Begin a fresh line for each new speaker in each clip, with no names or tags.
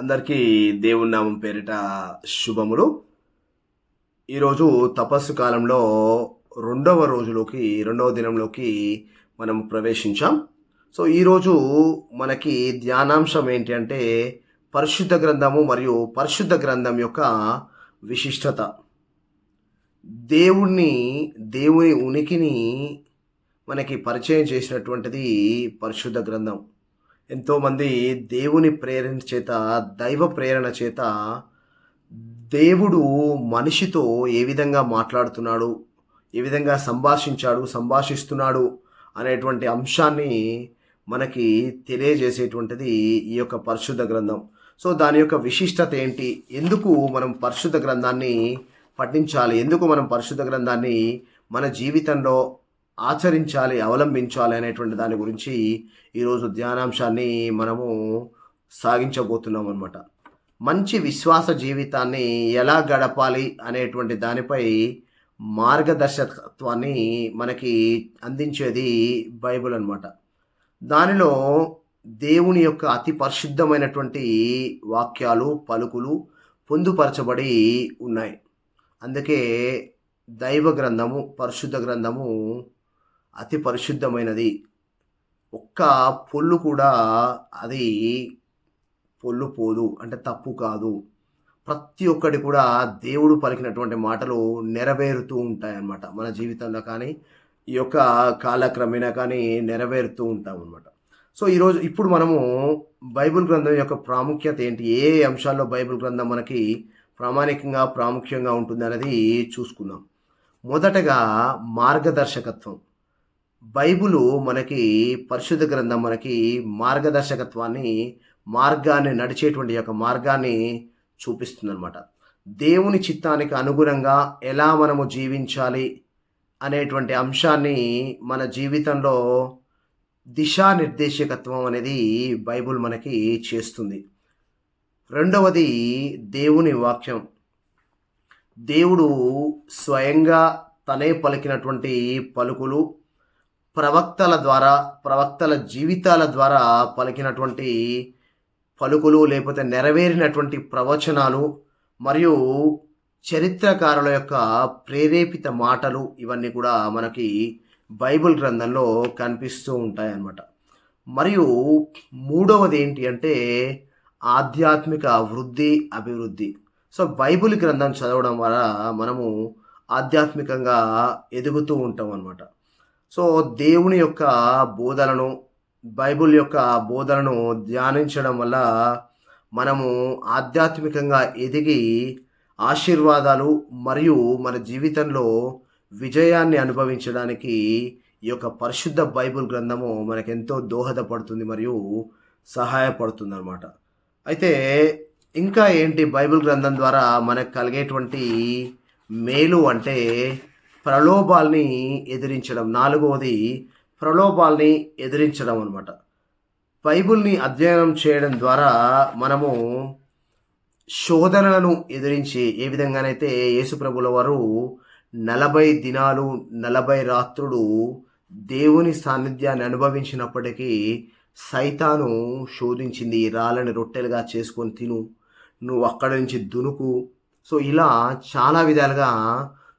అందరికీ దేవుని నామం పేరిట శుభములు. ఈరోజు తపస్సు కాలంలో రెండవ దినంలోకి మనం ప్రవేశించాం. సో ఈరోజు మనకి ధ్యానాంశం ఏంటి అంటే పరిశుద్ధ గ్రంథము మరియు పరిశుద్ధ గ్రంథం యొక్క విశిష్టత. దేవుని ఉనికిని మనకి పరిచయం చేసినటువంటిది పరిశుద్ధ గ్రంథం. ఎంతోమంది దేవుని ప్రేరణ చేత, దైవ ప్రేరణ చేత దేవుడు మనిషితో ఏ విధంగా మాట్లాడుతున్నాడు, ఏ విధంగా సంభాషిస్తున్నాడు అనేటువంటి అంశాన్ని మనకి తెలియజేసేటువంటిది ఈ యొక్క పరిశుద్ధ గ్రంథం. సో దాని యొక్క విశిష్టత ఏంటి, ఎందుకు మనం పరిశుద్ధ గ్రంథాన్ని పఠించాలి, ఎందుకు మనం పరిశుద్ధ గ్రంథాన్ని మన జీవితంలో ఆచరించాలి, అవలంబించాలి అనేటువంటి దాని గురించి ఈరోజు ధ్యానాంశాన్ని మనము సాగించబోతున్నాం అన్నమాట. మంచి విశ్వాస జీవితాన్ని ఎలా గడపాలి అనేటువంటి దానిపై మార్గదర్శకత్వాన్ని మనకి అందించేది బైబిల్ అన్నమాట. దానిలో దేవుని యొక్క అతి పరిశుద్ధమైనటువంటి వాక్యాలు, పలుకులు పొందుపరచబడి ఉన్నాయి. అందుకే దైవ గ్రంథము, పరిశుద్ధ గ్రంథము అతి పరిశుద్ధమైనది. ఒక్క పొల్లు కూడా అది పొల్లు పోదు, అంటే తప్పు కాదు. ప్రతి ఒక్కటి కూడా దేవుడు పలికినటువంటి మాటలు నెరవేరుతూ ఉంటాయన్నమాట. మన జీవితంలో కానీ ఈ యొక్క కాలక్రమేణా కానీ నెరవేరుతూ ఉంటాం అన్నమాట. సో ఇప్పుడు మనము బైబిల్ గ్రంథం యొక్క ప్రాముఖ్యత ఏంటి, ఏ అంశాల్లో బైబిల్ గ్రంథం మనకి ప్రాముఖ్యంగా ఉంటుంది అనేది చూసుకుందాం. మొదటగా మార్గదర్శకత్వం. బైబిలు మనకి, పరిశుద్ధ గ్రంథం మనకి మార్గాన్ని నడిచేటువంటి యొక్క మార్గాన్ని చూపిస్తుంది అనమాట. దేవుని చిత్తానికి అనుగుణంగా ఎలా మనము జీవించాలి అనేటువంటి అంశాన్ని మన జీవితంలో దిశానిర్దేశకత్వం అనేది బైబిల్ మనకి చేస్తుంది. రెండవది దేవుని వాక్యం. దేవుడు స్వయంగా తనే పలికినటువంటి పలుకులు, ప్రవక్తల జీవితాల ద్వారా పలికినటువంటి పలుకులు, లేకపోతే నెరవేరినటువంటి ప్రవచనాలు మరియు చరిత్రకారుల యొక్క ప్రేరేపిత మాటలు, ఇవన్నీ కూడా మనకి బైబిల్ గ్రంథంలో కనిపిస్తూ ఉంటాయన్నమాట. మరియు మూడవది ఏంటి అంటే ఆధ్యాత్మిక అభివృద్ధి. సో బైబిల్ గ్రంథం చదవడం వల్ల మనము ఆధ్యాత్మికంగా ఎదుగుతూ ఉంటాం అన్నమాట. సో దేవుని యొక్క బోధనను, బైబిల్ యొక్క బోధనను ధ్యానించడం వల్ల మనము ఆధ్యాత్మికంగా ఎదిగి ఆశీర్వాదాలు మరియు మన జీవితంలో విజయాన్ని అనుభవించడానికి ఈ యొక్క పరిశుద్ధ బైబిల్ గ్రంథము మనకెంతో దోహదపడుతుంది మరియు సహాయపడుతుంది అన్నమాట. అయితే ఇంకా ఏంటి బైబిల్ గ్రంథం ద్వారా మనకు కలిగేటువంటి మేలు అంటే ప్రలోభాల్ని ఎదిరించడం. నాలుగవది ప్రలోభాల్ని ఎదిరించడం అనమాట. బైబిల్ని అధ్యయనం చేయడం ద్వారా మనము శోధనలను ఎదిరించి, ఏ విధంగానైతే యేసుప్రభుల వారు 40 దినాలు 40 రాత్రులు దేవుని సాన్నిధ్యాన్ని అనుభవించినప్పటికీ సైతాను శోధించింది, రాళ్ళని రొట్టెలుగా చేసుకొని తిను, నువ్వు అక్కడి నుంచి దునుకు. సో ఇలా చాలా విధాలుగా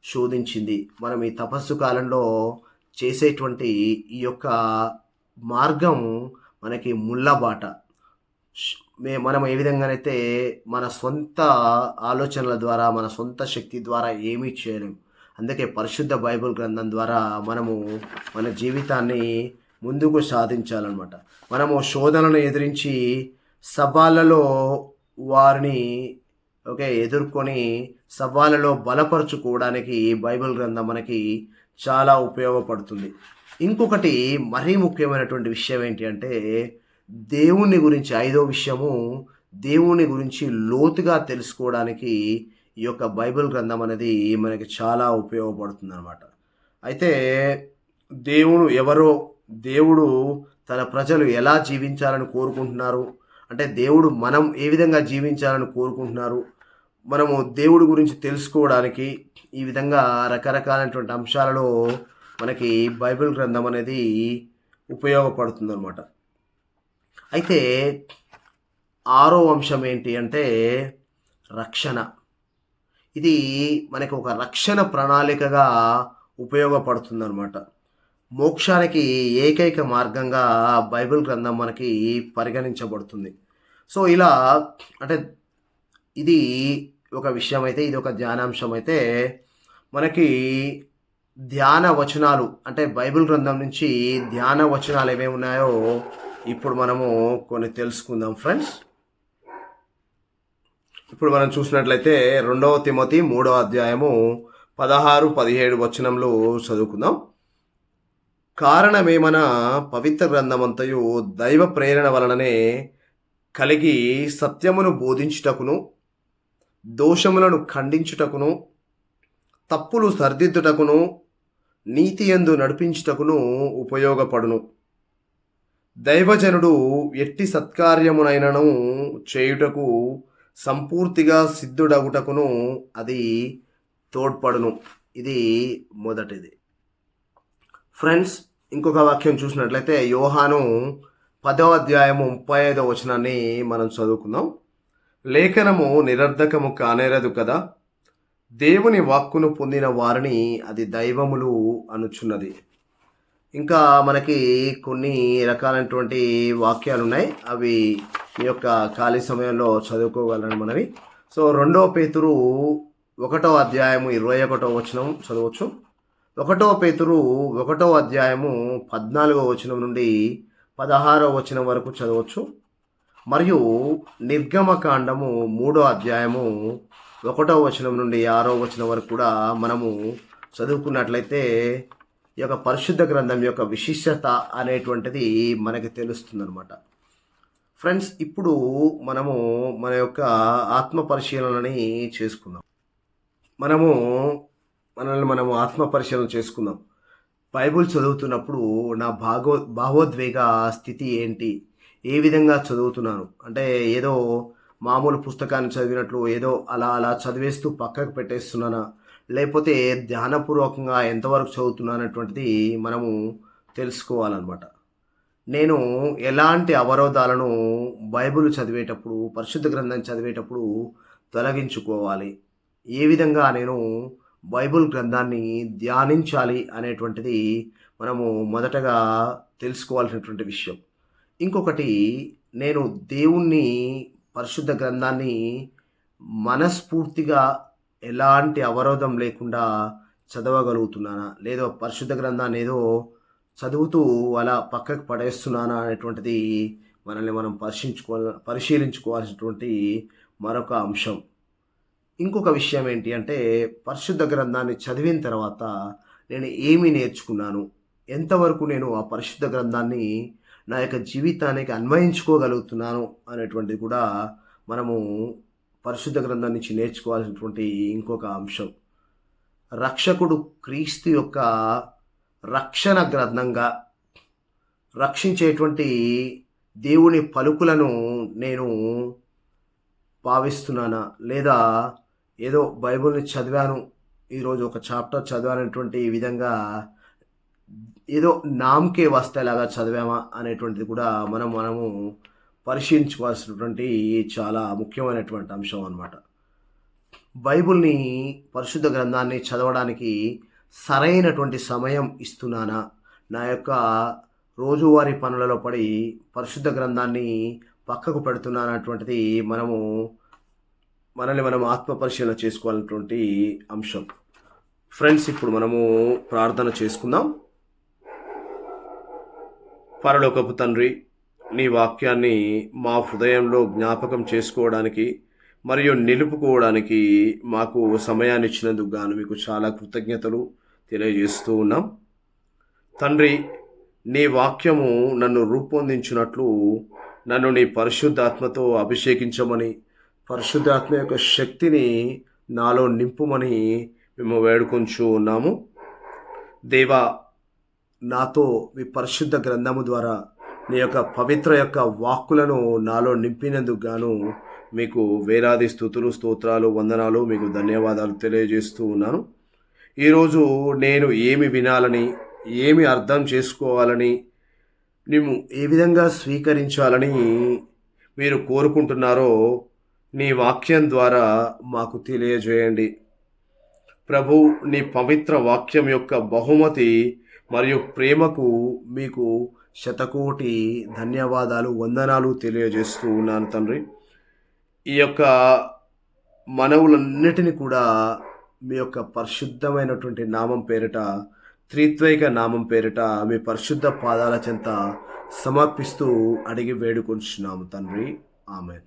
శోధించింది. మనం ఈ తపస్సు కాలంలో చేసేటువంటి ఈ యొక్క మార్గం మనకి ముళ్ళబాట. మనం ఏ విధంగానైతే మన సొంత ఆలోచనల ద్వారా, మన సొంత శక్తి ద్వారా ఏమీ చేయలేం. అందుకే పరిశుద్ధ బైబిల్ గ్రంథం ద్వారా మనము మన జీవితాన్ని ముందుకు సాధించాలన్నమాట. మనము శోధనను ఎదిరించి సవాళ్ళలో వారిని ఎదుర్కొని సవాళ్ళలో బలపరుచుకోవడానికి బైబిల్ గ్రంథం మనకి చాలా ఉపయోగపడుతుంది. ఇంకొకటి మరీ ముఖ్యమైనటువంటి విషయం ఏంటి అంటే దేవుని గురించి, 5వ విషయము, దేవుని గురించి లోతుగా తెలుసుకోవడానికి ఈ యొక్క బైబిల్ గ్రంథం అనేది మనకి చాలా ఉపయోగపడుతుంది అన్నమాట. అయితే దేవుడు తన ప్రజలు ఎలా జీవించాలని కోరుకుంటున్నారు, అంటే దేవుడు మనం ఏ విధంగా జీవించాలని కోరుకుంటున్నారు, మనము దేవుడి గురించి తెలుసుకోవడానికి ఈ విధంగా రకరకాలైనటువంటి అంశాలలో మనకి బైబిల్ గ్రంథం అనేది ఉపయోగపడుతుంది అన్నమాట. అయితే ఆరో అంశం ఏంటి అంటే రక్షణ. ఇది మనకు ఒక రక్షణ ప్రణాళికగా ఉపయోగపడుతుందన్నమాట. మోక్షానికి ఏకైక మార్గంగా బైబిల్ గ్రంథం మనకి పరిగణించబడుతుంది. సో ఇలా అంటే ఇది ఒక విషయం అయితే, ఇది ఒక ధ్యానాంశం అయితే, మనకి ధ్యాన వచనాలు అంటే బైబిల్ గ్రంథం నుంచి ధ్యాన వచనాలు ఏమేమి ఉన్నాయో ఇప్పుడు మనము కొన్ని తెలుసుకుందాం ఫ్రెండ్స్. ఇప్పుడు మనం చూసినట్లయితే 2 తిమోతి 3వ అధ్యాయము 16-17 వచనంలో చదువుకుందాం. కారణమేమన పవిత్ర గ్రంథమంతయు దైవ ప్రేరణ వలననే కలిగి సత్యమును బోధించుటకును, దోషములను ఖండించుటకును, తప్పులు సరిదిద్దుటకును, నీతియందు నడిపించుటకును ఉపయోగపడును. దైవజనుడు ఎట్టి సత్కార్యమునైనను చేయుటకు సంపూర్తిగా సిద్ధుడగుటకును అది తోడ్పడును. ఇది మొదటిది ఫ్రెండ్స్. ఇంకొక వాక్యం చూసినట్లయితే యోహాను 10వ అధ్యాయము 35వ వచనాన్ని మనం చదువుకుందాం. లేఖనము నిరర్ధకము కానేరదు కదా, దేవుని వాక్కును పొందిన వారిని అది దైవములు అనుచున్నది. ఇంకా మనకి కొన్ని రకాలైనటువంటి వాక్యాలు ఉన్నాయి, అవి మీ యొక్క ఖాళీ సమయంలో చదువుకోగలను మనవి. సో 2 పేతురు 1వ అధ్యాయము 21వ వచనం చదవచ్చు. 1 పేతురు 1వ అధ్యాయము 14వ వచనం నుండి 16వ వచనం వరకు చదవచ్చు. మరియు నిర్గమకాండము 3వ అధ్యాయము 1వ వచనం నుండి 6వ వచనం వరకు కూడా మనము చదువుకున్నట్లయితే ఈ యొక్క పరిశుద్ధ గ్రంథం యొక్క విశిష్టత అనేటువంటిది మనకి తెలుస్తుందన్నమాట. ఫ్రెండ్స్, ఇప్పుడు మనము మన యొక్క ఆత్మ పరిశీలనని చేసుకుందాం. మనము ఆత్మ పరిశీలన చేసుకుందాం. బైబుల్ చదువుతున్నప్పుడు నా భావోద్వేగ స్థితి ఏంటి, ఏ విధంగా చదువుతున్నాను అంటే ఏదో మామూలు పుస్తకాన్ని చదివినట్లు ఏదో అలా చదివేస్తూ పక్కకు పెట్టేస్తున్నానా, లేకపోతే ధ్యానపూర్వకంగా ఎంతవరకు చదువుతున్నానటువంటిది మనము తెలుసుకోవాలన్నమాట. నేను ఎలాంటి అవరోధాలను బైబిల్ చదివేటప్పుడు, పరిశుద్ధ గ్రంథం చదివేటప్పుడు తొలగించుకోవాలి, ఏ విధంగా నేను బైబిల్ గ్రంథాన్ని ధ్యానించాలి అనేటువంటిది మనము మొదటగా తెలుసుకోవాల్సినటువంటి విషయం. ఇంకొకటి, నేను దేవుణ్ణి పరిశుద్ధ గ్రంథాన్ని మనస్ఫూర్తిగా ఎలాంటి అవరోధం లేకుండా చదవగలుగుతున్నానా, లేదో పరిశుద్ధ గ్రంథాన్ని ఏదో చదువుతూ అలా పక్కకు పడేస్తున్నానా అనేటువంటిది మనల్ని మనం పరిశీలించుకోవాల్సినటువంటి మరొక అంశం. ఇంకొక విషయం ఏంటి అంటే, పరిశుద్ధ గ్రంథాన్ని చదివిన తర్వాత నేను ఏమి నేర్చుకున్నాను, ఎంతవరకు నేను ఆ పరిశుద్ధ గ్రంథాన్ని నా యొక్క జీవితానికి అన్వయించుకోగలుగుతున్నాను అనేటువంటిది కూడా మనము పరిశుద్ధ గ్రంథం నుంచి నేర్చుకోవాల్సినటువంటి ఇంకొక అంశం. రక్షకుడు క్రీస్తు యొక్క రక్షణ గ్రంథంగా రక్షించేటువంటి దేవుని పలుకులను నేను భావిస్తున్నానా, లేదా ఏదో బైబిల్ని చదివాను, ఈరోజు ఒక చాప్టర్ చదివానటువంటి విధంగా ఏదో నామకే వస్తేలాగా చదివామా అనేటువంటిది కూడా మనము పరిశీలించుకోవాల్సినటువంటి చాలా ముఖ్యమైనటువంటి అంశం అన్నమాట. బైబిల్ని, పరిశుద్ధ గ్రంథాన్ని చదవడానికి సరైనటువంటి సమయం ఇస్తున్నానా, నా యొక్క రోజువారీ పనులలో పడి పరిశుద్ధ గ్రంథాన్ని పక్కకు పెడుతున్నానటువంటిది మనల్ని మనం ఆత్మ పరిశీలన చేసుకోవాలన్నటువంటి అంశం. ఫ్రెండ్స్, ఇప్పుడు మనము ప్రార్థన చేసుకుందాం. పరలోకపు తండ్రి, నీ వాక్యాన్ని మా హృదయంలో జ్ఞాపకం చేసుకోవడానికి మరియు నిలుపుకోవడానికి మాకు సమయాన్ని ఇచ్చినందుకు గాను మీకు చాలా కృతజ్ఞతలు తెలియజేస్తూ ఉన్నాం. తండ్రి, నీ వాక్యము నన్ను రూపొందించినట్లు నన్ను నీ పరిశుద్ధాత్మతో అభిషేకించమని, పరిశుద్ధాత్మ యొక్క శక్తిని నాలో నింపుమని మేము వేడుకొంచు ఉన్నాము. దేవా, నాతో మీ పరిశుద్ధ గ్రంథము ద్వారా నీ యొక్క పవిత్ర యొక్క వాక్కులను నాలో నింపినందుకు గాను మీకు వేలాది స్తుతులు, స్తోత్రాలు, వందనాలు, మీకు ధన్యవాదాలు తెలియజేస్తూ ఉన్నాను. ఈరోజు నేను ఏమి వినాలని, ఏమి అర్థం చేసుకోవాలని, మేము ఏ విధంగా స్వీకరించాలని మీరు కోరుకుంటున్నారో నీ వాక్యం ద్వారా మాకు తెలియజేయండి. ప్రభు, నీ పవిత్ర వాక్యం యొక్క బహుమతి మరియు ప్రేమకు మీకు శతకోటి ధన్యవాదాలు, వందనాలు తెలియజేస్తూ ఉన్నాను తండ్రి. ఈ యొక్క మనవులన్నిటిని కూడా మీ యొక్క పరిశుద్ధమైనటువంటి నామం పేరిట, త్రిత్వైక నామం పేరిట మీ పరిశుద్ధ పాదాల చెంత సమర్పిస్తూ అడిగి వేడుకొంచున్నాము తండ్రి. ఆమెన్.